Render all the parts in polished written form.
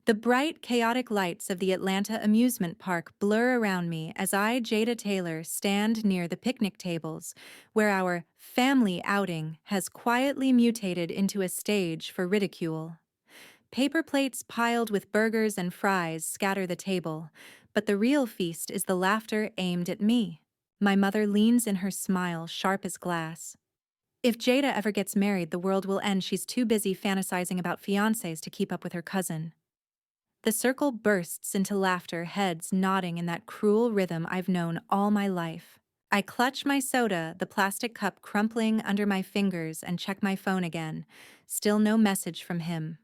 The bright, chaotic lights of the Atlanta amusement park blur around me as I, Jada Taylor, stand near the picnic tables, where our family outing has quietly mutated into a stage for ridicule. Paper plates piled with burgers and fries scatter the table, but the real feast is the laughter aimed at me. My mother leans in, her smile sharp as glass. If Jada ever gets married, the world will end. She's too busy fantasizing about fiancés to keep up with her cousin. The circle bursts into laughter, heads nodding in that cruel rhythm I've known all my life. I clutch my soda, the plastic cup crumpling under my fingers, and check my phone again. Still no message from him.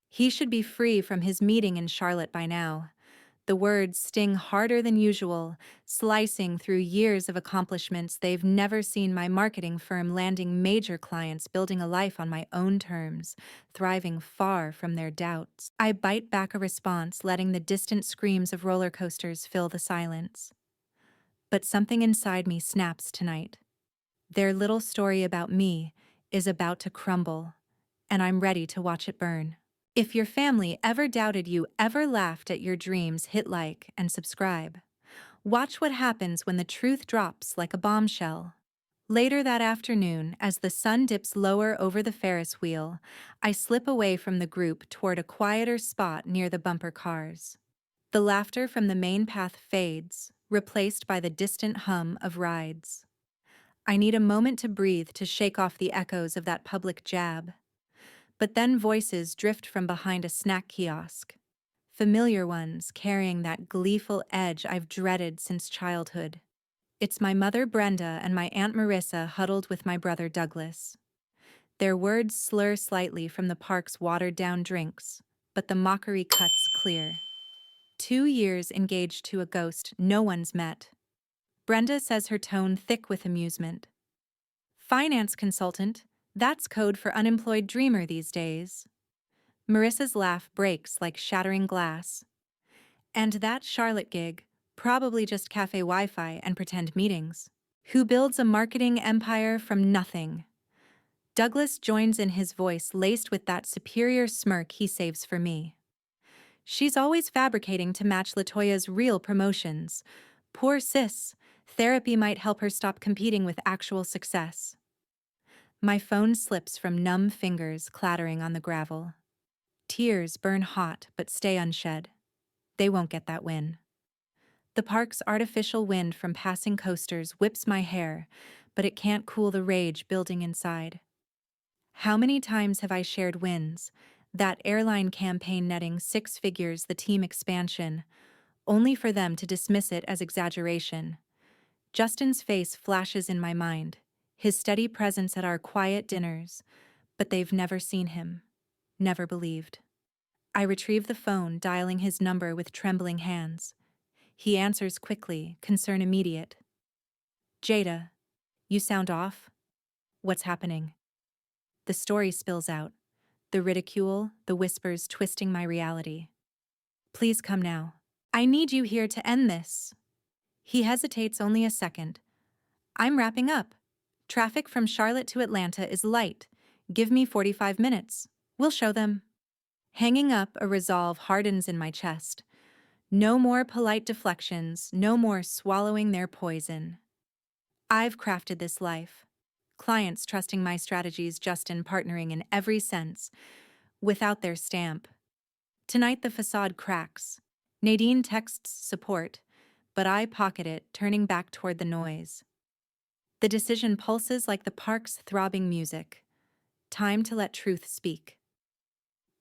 He should be free from his meeting in Charlotte by now. The words sting harder than usual, slicing through years of accomplishments they've never seen, my marketing firm landing major clients, building a life on my own terms, thriving far from their doubts. I bite back a response, letting the distant screams of roller coasters fill the silence. But something inside me snaps tonight. Their little story about me is about to crumble, and I'm ready to watch it burn. If your family ever doubted you, ever laughed at your dreams, hit like and subscribe. Watch what happens when the truth drops like a bombshell. Later that afternoon, as the sun dips lower over the Ferris wheel, I slip away from the group toward a quieter spot near the bumper cars. The laughter from the main path fades, replaced by the distant hum of rides. I need a moment to breathe, to shake off the echoes of that public jab. But then voices drift from behind a snack kiosk. Familiar ones carrying that gleeful edge I've dreaded since childhood. It's my mother Brenda and my Aunt Marissa huddled with my brother Douglas. Their words slur slightly from the park's watered-down drinks, but the mockery cuts clear. 2 years engaged to a ghost no one's met. Brenda says, her tone thick with amusement. Finance consultant, that's code for unemployed dreamer these days. Marissa's laugh breaks like shattering glass. And that Charlotte gig, probably just cafe Wi-Fi and pretend meetings. Who builds a marketing empire from nothing? Douglas joins in, his voice laced with that superior smirk he saves for me. She's always fabricating to match LaToya's real promotions. Poor sis, therapy might help her stop competing with actual success. My phone slips from numb fingers, clattering on the gravel. Tears burn hot but stay unshed. They won't get that win. The park's artificial wind from passing coasters whips my hair, but it can't cool the rage building inside. How many times have I shared wins, that airline campaign netting 6 figures, the team expansion, only for them to dismiss it as exaggeration? Justin's face flashes in my mind, his steady presence at our quiet dinners, but they've never seen him, never believed. I retrieve the phone, dialing his number with trembling hands. He answers quickly, concern immediate. Jada, you sound off. What's happening? The story spills out, the ridicule, the whispers twisting my reality. Please come now. I need you here to end this. He hesitates only a second. I'm wrapping up. Traffic from Charlotte to Atlanta is light. Give me 45 minutes. We'll show them. Hanging up, a resolve hardens in my chest. No more polite deflections, no more swallowing their poison. I've crafted this life. Clients trusting my strategies, Justin partnering in every sense, without their stamp. Tonight the facade cracks. Nadine texts support, but I pocket it, turning back toward the noise. The decision pulses like the park's throbbing music. Time to let truth speak.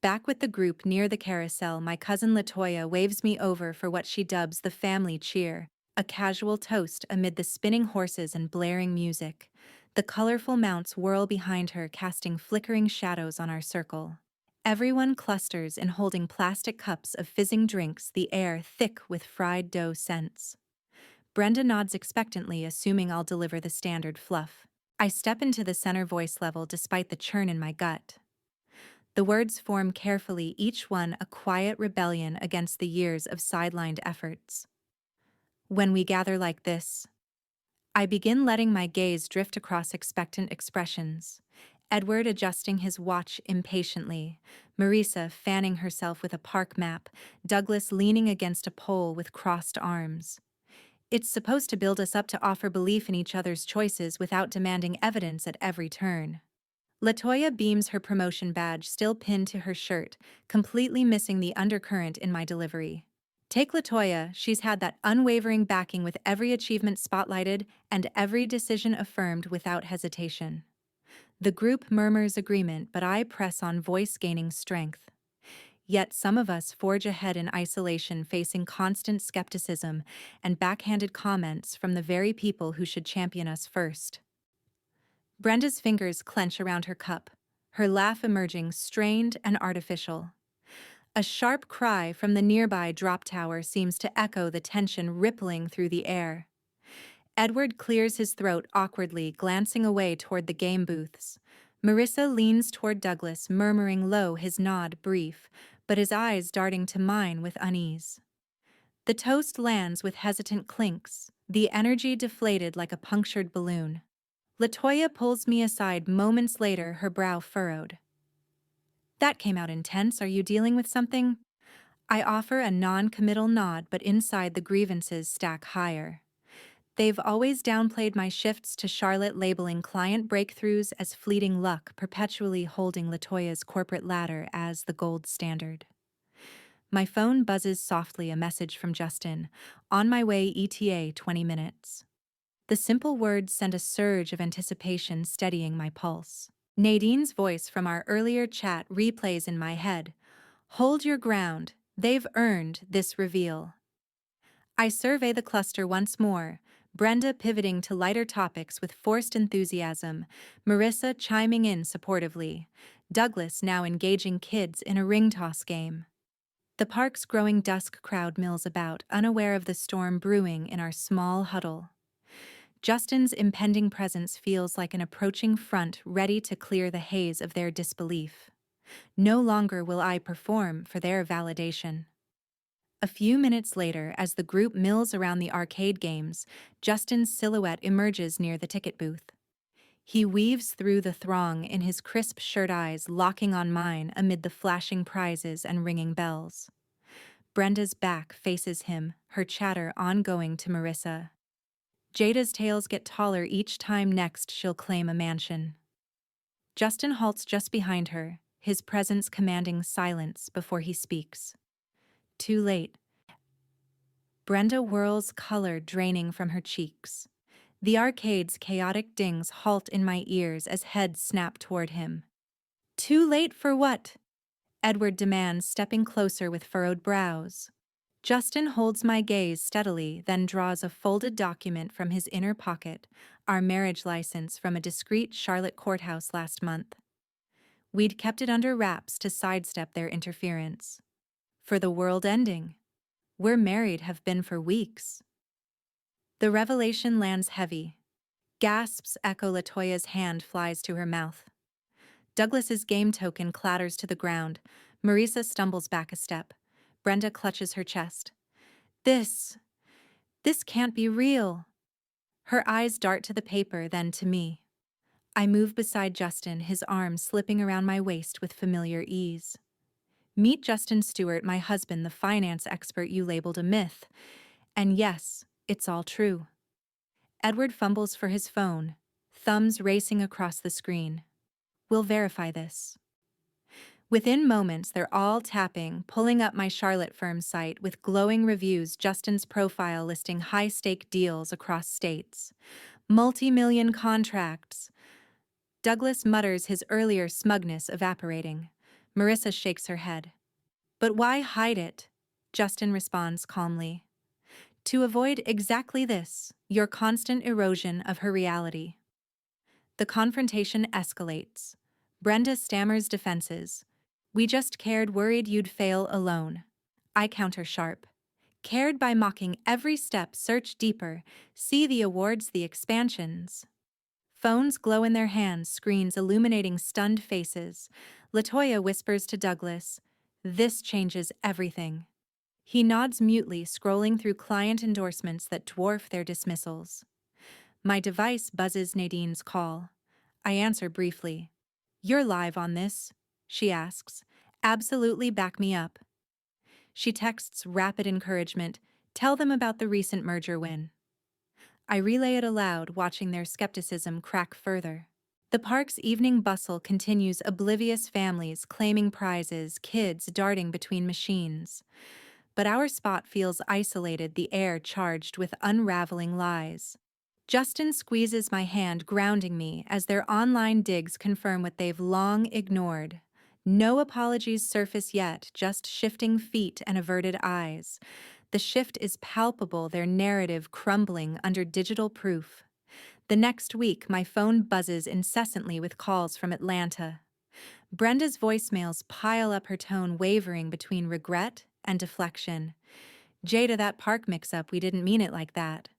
Back with the group near the carousel, my cousin LaToya waves me over for what she dubs the family cheer, a casual toast amid the spinning horses and blaring music. The colorful mounts whirl behind her, casting flickering shadows on our circle. Everyone clusters in, holding plastic cups of fizzing drinks, the air thick with fried dough scents. Brenda nods expectantly, assuming I'll deliver the standard fluff. I step into the center voice level despite the churn in my gut. The words form carefully, each one a quiet rebellion against the years of sidelined efforts. When we gather like this, I begin letting my gaze drift across expectant expressions. Edward adjusting his watch impatiently, Marisa fanning herself with a park map, Douglas leaning against a pole with crossed arms. It's supposed to build us up to offer belief in each other's choices without demanding evidence at every turn. Latoya beams her promotion badge still pinned to her shirt, completely missing the undercurrent in my delivery. Take Latoya, she's had that unwavering backing with every achievement spotlighted and every decision affirmed without hesitation. The group murmurs agreement, but I press on, voice gaining strength. Yet some of us forge ahead in isolation, facing constant skepticism and backhanded comments from the very people who should champion us first. Brenda's fingers clench around her cup, her laugh emerging strained and artificial. A sharp cry from the nearby drop tower seems to echo the tension rippling through the air. Edward clears his throat awkwardly, glancing away toward the game booths. Marissa leans toward Douglas, murmuring low, his nod brief, but his eyes darting to mine with unease. The toast lands with hesitant clinks, the energy deflated like a punctured balloon. Latoya pulls me aside moments later, her brow furrowed. That came out intense. Are you dealing with something? I offer a non-committal nod, but inside the grievances stack higher. They've always downplayed my shifts to Charlotte, labeling client breakthroughs as fleeting luck, perpetually holding Latoya's corporate ladder as the gold standard. My phone buzzes softly, a message from Justin. On my way, ETA 20 minutes. The simple words send a surge of anticipation, steadying my pulse. Nadine's voice from our earlier chat replays in my head. Hold your ground, they've earned this reveal. I survey the cluster once more, Brenda pivoting to lighter topics with forced enthusiasm, Marissa chiming in supportively, Douglas now engaging kids in a ring toss game. The park's growing dusk crowd mills about, unaware of the storm brewing in our small huddle. Justin's impending presence feels like an approaching front ready to clear the haze of their disbelief. No longer will I perform for their validation. A few minutes later, as the group mills around the arcade games, Justin's silhouette emerges near the ticket booth. He weaves through the throng in his crisp shirt, eyes locking on mine amid the flashing prizes and ringing bells. Brenda's back faces him, her chatter ongoing to Marissa. Jada's tales get taller each time next she'll claim a mansion. Justin halts just behind her, his presence commanding silence before he speaks. Too late. Brenda whirls, color draining from her cheeks. The arcade's chaotic dings halt in my ears as heads snap toward him. Too late for what? Edward demands, stepping closer with furrowed brows. Justin holds my gaze steadily, then draws a folded document from his inner pocket, our marriage license from a discreet Charlotte courthouse last month. We'd kept it under wraps to sidestep their interference. For the world ending. We're married, have been for weeks. The revelation lands heavy. Gasps echo. Latoya's hand flies to her mouth. Douglas's game token clatters to the ground. Marisa stumbles back a step. Brenda clutches her chest. This can't be real. Her eyes dart to the paper, then to me. I move beside Justin, his arm slipping around my waist with familiar ease. Meet Justin Stewart, my husband, the finance expert you labeled a myth. And yes, it's all true. Edward fumbles for his phone, thumbs racing across the screen. We'll verify this. Within moments, they're all tapping, pulling up my Charlotte firm site with glowing reviews, Justin's profile listing high-stake deals across states. Multi-million contracts. Douglas mutters, his earlier smugness evaporating. Marissa shakes her head. But why hide it? Justin responds calmly. To avoid exactly this, your constant erosion of her reality. The confrontation escalates. Brenda stammers defenses. We just cared, worried you'd fail alone. I counter sharp. Cared by mocking every step, search deeper, see the awards, the expansions. Phones glow in their hands, screens illuminating stunned faces. Latoya whispers to Douglas, this changes everything. He nods mutely, scrolling through client endorsements that dwarf their dismissals. My device buzzes Nadine's call. I answer briefly. "You're live on this?" she asks. "Absolutely back me up." She texts rapid encouragement. "Tell them about the recent merger win." I relay it aloud, watching their skepticism crack further. The park's evening bustle continues, oblivious families claiming prizes, kids darting between machines. But our spot feels isolated, the air charged with unraveling lies. Justin squeezes my hand, grounding me as their online digs confirm what they've long ignored. No apologies surface yet, just shifting feet and averted eyes. The shift is palpable, their narrative crumbling under digital proof. The next week, my phone buzzes incessantly with calls from Atlanta. Brenda's voicemails pile up, her tone wavering between regret and deflection. "Jada, that park mix-up, we didn't mean it like that."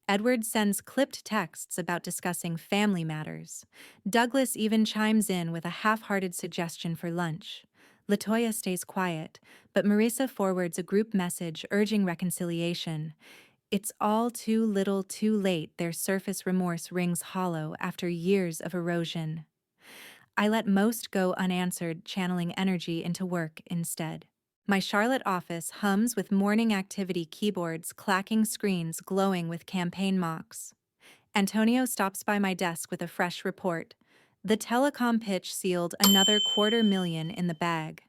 Edward sends clipped texts about discussing family matters. Douglas even chimes in with a half-hearted suggestion for lunch. Latoya stays quiet, but Marisa forwards a group message urging reconciliation. It's all too little too late, their surface remorse rings hollow after years of erosion. I let most go unanswered, channeling energy into work instead. My Charlotte office hums with morning activity, keyboards clacking, screens glowing with campaign mocks. Antonio stops by my desk with a fresh report. The telecom pitch sealed another $250,000 in the bag.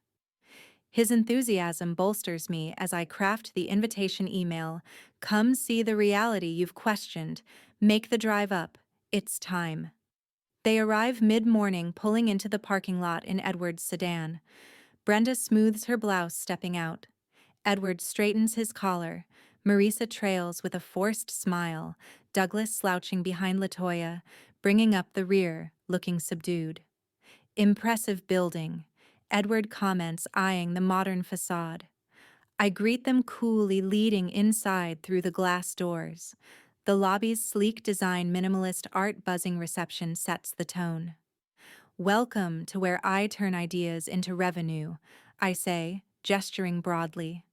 His enthusiasm bolsters me as I craft the invitation email. "Come see the reality you've questioned. Make the drive up. It's time." They arrive mid-morning, pulling into the parking lot in Edward's sedan. Brenda smooths her blouse, stepping out. Edward straightens his collar. Marisa trails with a forced smile, Douglas slouching behind Latoya, bringing up the rear, looking subdued. "Impressive building," Edward comments, eyeing the modern facade. I greet them coolly, leading inside through the glass doors. The lobby's sleek design, minimalist art, buzzing reception sets the tone. "Welcome to where I turn ideas into revenue," I say, gesturing broadly.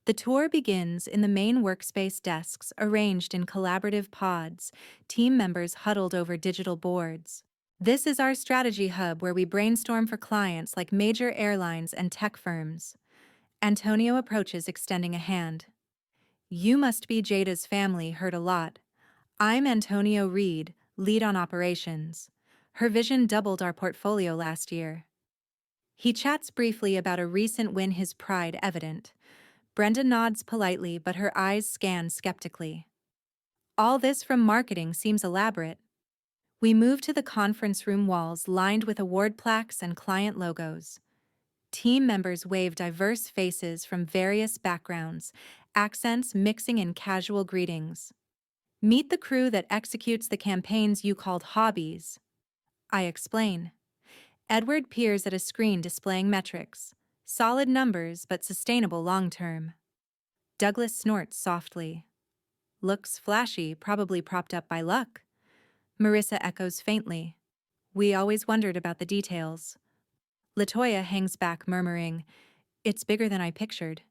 The tour begins in the main workspace, desks arranged in collaborative pods, team members huddled over digital boards. This is our strategy hub where we brainstorm for clients like major airlines and tech firms. Antonio approaches, extending a hand. "You must be Jada's family, heard a lot. I'm Antonio Reed, lead on operations. Her vision doubled our portfolio last year." He chats briefly about a recent win, his pride evident. Brenda nods politely, but her eyes scan skeptically. "All this from marketing seems elaborate." We move to the conference room, walls lined with award plaques and client logos. Team members wave, diverse faces from various backgrounds, accents mixing in casual greetings. "Meet the crew that executes the campaigns you called hobbies," I explain. Edward peers at a screen displaying metrics. Solid numbers, but sustainable long-term. Douglas snorts softly. "Looks flashy, probably propped up by luck." Marisa echoes faintly. "We always wondered about the details." Latoya hangs back, murmuring, "It's bigger than I pictured."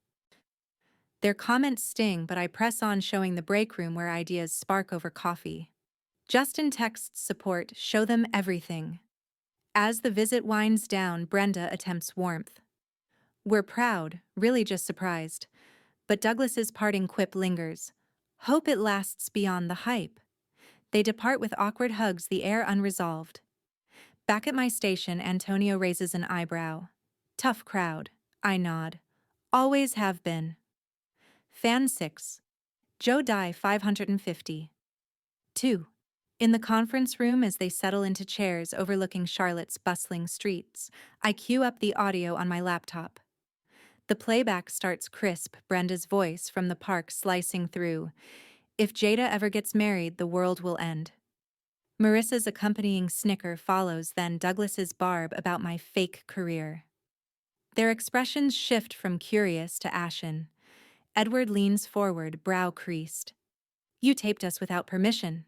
Their comments sting, but I press on, showing the break room where ideas spark over coffee. Justin texts support, "Show them everything." As the visit winds down, Brenda attempts warmth. "We're proud, really just surprised." But Douglas's parting quip lingers. "Hope it lasts beyond the hype." They depart with awkward hugs, the air unresolved. Back at my station, Antonio raises an eyebrow. "Tough crowd." I nod. "Always have been." Fan 6. Joe Die 550. 2. In the conference room, as they settle into chairs overlooking Charlotte's bustling streets, I cue up the audio on my laptop. The playback starts crisp, Brenda's voice from the park slicing through. "If Jada ever gets married, the world will end." Marissa's accompanying snicker follows, then Douglas's barb about my fake career. Their expressions shift from curious to ashen. Edward leans forward, brow creased. "You taped us without permission."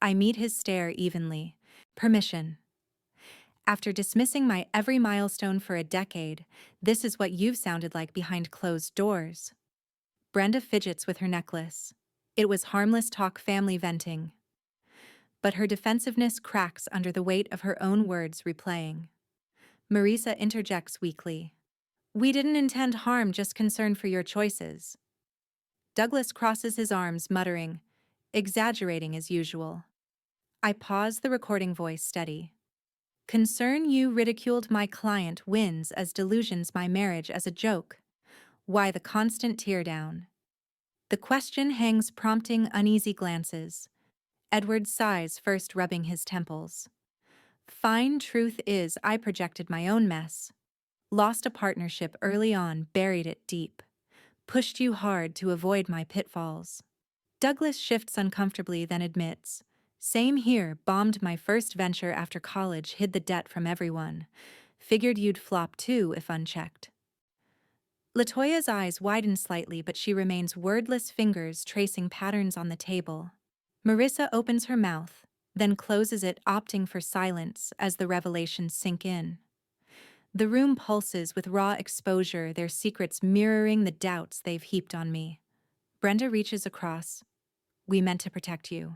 I meet his stare evenly. "Permission. After dismissing my every milestone for a decade, this is what you've sounded like behind closed doors." Brenda fidgets with her necklace. "It was harmless talk, family venting." but her defensiveness cracks under the weight of her own words replaying. Marisa interjects weakly. We didn't intend harm, just concern for your choices. Douglas crosses his arms, muttering, exaggerating as usual. I pause, the recording voice steady. Concern you ridiculed my client wins as delusions my marriage as a joke. Why the constant tear down? The question hangs, prompting uneasy glances. Edward sighs, first rubbing his temples. Fine truth is, I projected my own mess. Lost a partnership early on, buried it deep. Pushed you hard to avoid my pitfalls. Douglas shifts uncomfortably, then admits. Same here, bombed my first venture after college, hid the debt from everyone. Figured you'd flop too if unchecked. Latoya's eyes widen slightly, but she remains wordless, fingers tracing patterns on the table. Marissa opens her mouth, then closes it, opting for silence as the revelations sink in. The room pulses with raw exposure, their secrets mirroring the doubts they've heaped on me. Brenda reaches across. We meant to protect you.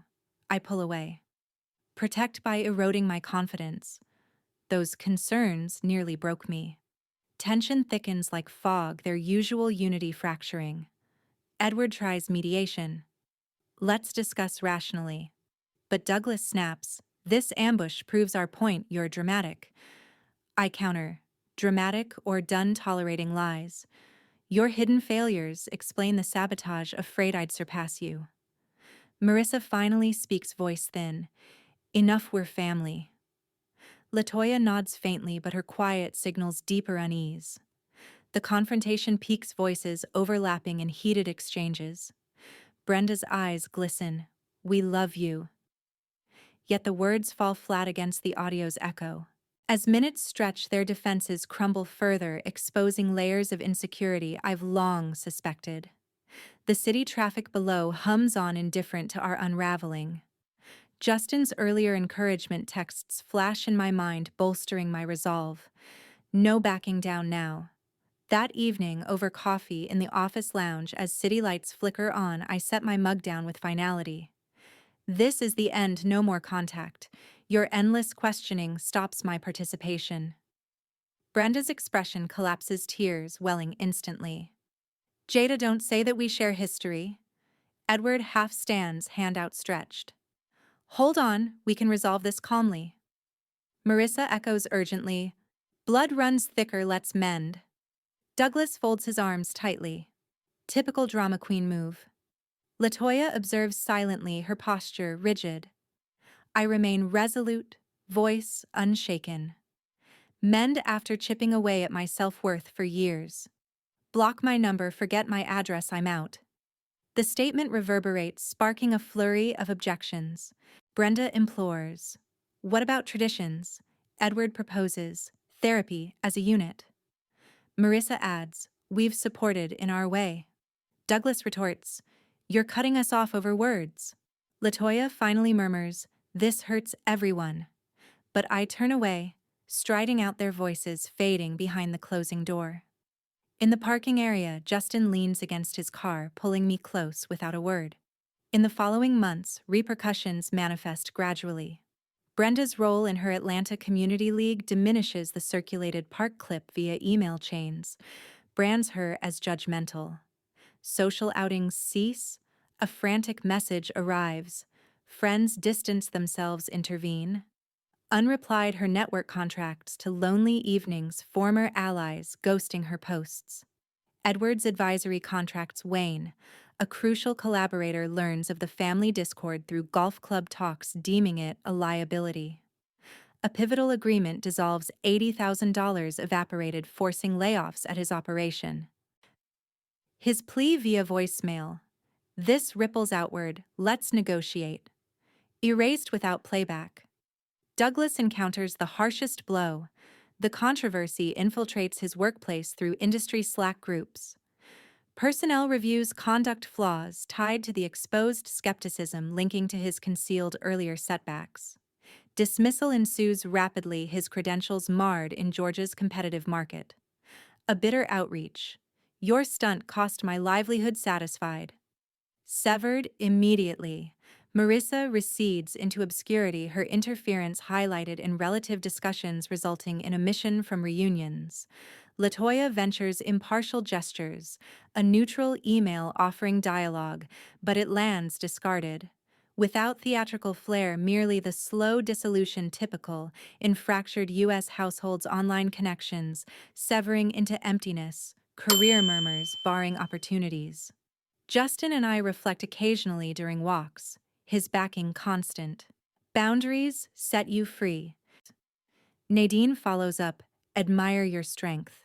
I pull away. Protect by eroding my confidence. Those concerns nearly broke me. Tension thickens like fog, their usual unity fracturing. Edward tries mediation. Let's discuss rationally. But Douglas snaps. This ambush proves our point, you're dramatic. I counter. Dramatic or done tolerating lies. Your hidden failures explain the sabotage, afraid I'd surpass you. Marissa finally speaks, voice thin. Enough, we're family. Latoya nods faintly, but her quiet signals deeper unease. The confrontation peaks, voices overlapping in heated exchanges. Brenda's eyes glisten. We love you. Yet the words fall flat against the audio's echo. As minutes stretch, their defenses crumble further, exposing layers of insecurity I've long suspected. The city traffic below hums on, indifferent to our unraveling. Justin's earlier encouragement texts flash in my mind, bolstering my resolve. No backing down now. That evening, over coffee in the office lounge, as city lights flicker on, I set my mug down with finality. This is the end, no more contact. Your endless questioning stops my participation. Brenda's expression collapses, tears welling instantly. Jada, don't say that we share history. Edward half stands, hand outstretched. Hold on, we can resolve this calmly. Marissa echoes urgently. Blood runs thicker, let's mend. Douglas folds his arms tightly. Typical drama queen move. Latoya observes silently, her posture rigid. I remain resolute, voice unshaken. Mend after chipping away at my self-worth for years. Block my number, forget my address, I'm out. The statement reverberates, sparking a flurry of objections. Brenda implores. What about traditions? Edward proposes. Therapy as a unit. Marissa adds. We've supported in our way. Douglas retorts. You're cutting us off over words. Latoya finally murmurs. This hurts everyone. But I turn away, striding out, their voices fading behind the closing door. In the parking area, Justin leans against his car, pulling me close without a word. In the following months, repercussions manifest gradually. Brenda's role in her Atlanta Community League diminishes, the circulated park clip via email chains, brands her as judgmental. Social outings cease, a frantic message arrives. Friends distance themselves, intervene. Unreplied, her network contracts to lonely evenings, former allies ghosting her posts. Edward's advisory contracts wane. A crucial collaborator learns of the family discord through golf club talks, deeming it a liability. A pivotal agreement dissolves, $80,000 evaporated, forcing layoffs at his operation. His plea via voicemail. This ripples outward, let's negotiate. Erased without playback. Douglas encounters the harshest blow. The controversy infiltrates his workplace through industry Slack groups. Personnel reviews conduct flaws tied to the exposed skepticism linking to his concealed earlier setbacks. Dismissal ensues rapidly, his credentials marred in Georgia's competitive market. A bitter outreach. Your stunt cost my livelihood, satisfied. Severed immediately. Marissa recedes into obscurity, her interference highlighted in relative discussions resulting in omission from reunions. Latoya ventures impartial gestures, a neutral email offering dialogue, but it lands discarded. Without theatrical flair, merely the slow dissolution typical in fractured U.S. households' online connections, severing into emptiness, career murmurs barring opportunities. Justin and I reflect occasionally during walks, his backing constant. Boundaries set you free. Nadine follows up, admire your strength.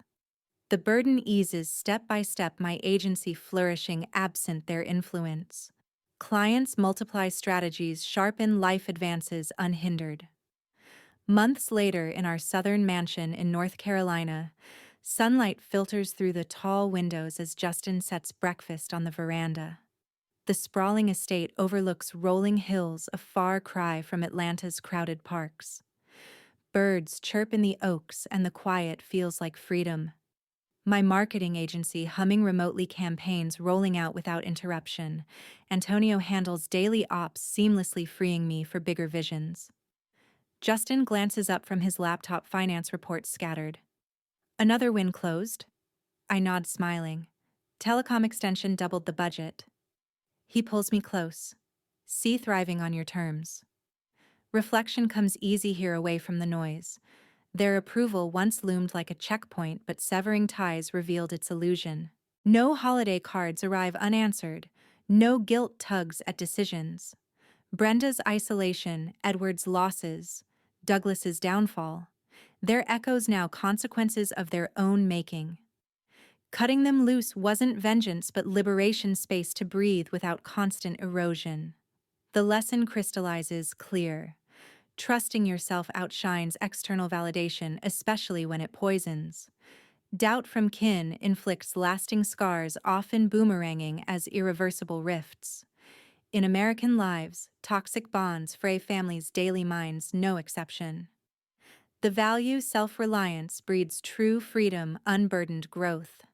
The burden eases step by step, my agency flourishing absent their influence. Clients multiply strategies, sharpen life advances unhindered. Months later, in our southern mansion in North Carolina, sunlight filters through the tall windows as Justin sets breakfast on the veranda. The sprawling estate overlooks rolling hills, a far cry from Atlanta's crowded parks. Birds chirp in the oaks, and the quiet feels like freedom. My marketing agency humming remotely, campaigns rolling out without interruption. Antonio handles daily ops, seamlessly freeing me for bigger visions. Justin glances up from his laptop, finance reports scattered. Another win closed? I nod, smiling. Telecom extension doubled the budget. He pulls me close. See thriving on your terms. Reflection comes easy here, away from the noise. Their approval once loomed like a checkpoint, but severing ties revealed its illusion. No holiday cards arrive unanswered. No guilt tugs at decisions. Brenda's isolation, Edward's losses, Douglas's downfall. Their echoes now, consequences of their own making. Cutting them loose wasn't vengeance, but liberation, space to breathe without constant erosion. The lesson crystallizes clear. Trusting yourself outshines external validation, especially when it poisons. Doubt from kin inflicts lasting scars, often boomeranging as irreversible rifts. In American lives, toxic bonds fray families' daily minds, no exception. The value self-reliance breeds true freedom, unburdened growth.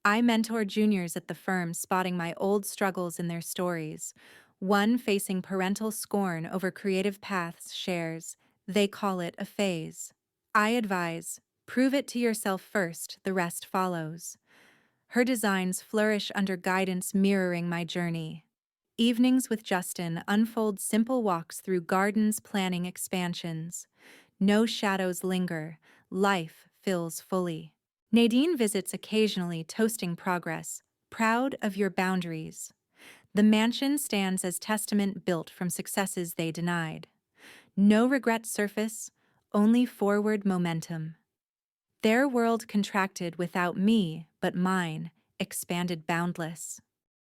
I mentor juniors at the firm, spotting my old struggles in their stories. One facing parental scorn over creative paths shares, they call it a phase. I advise, prove it to yourself first, the rest follows. Her designs flourish under guidance mirroring my journey. Evenings with Justin unfold simple walks through gardens, planning expansions. No shadows linger, life fills fully. Nadine visits occasionally, toasting progress, proud of your boundaries. The mansion stands as testament built from successes they denied. No regrets surface, only forward momentum. Their world contracted without me, but mine expanded boundless.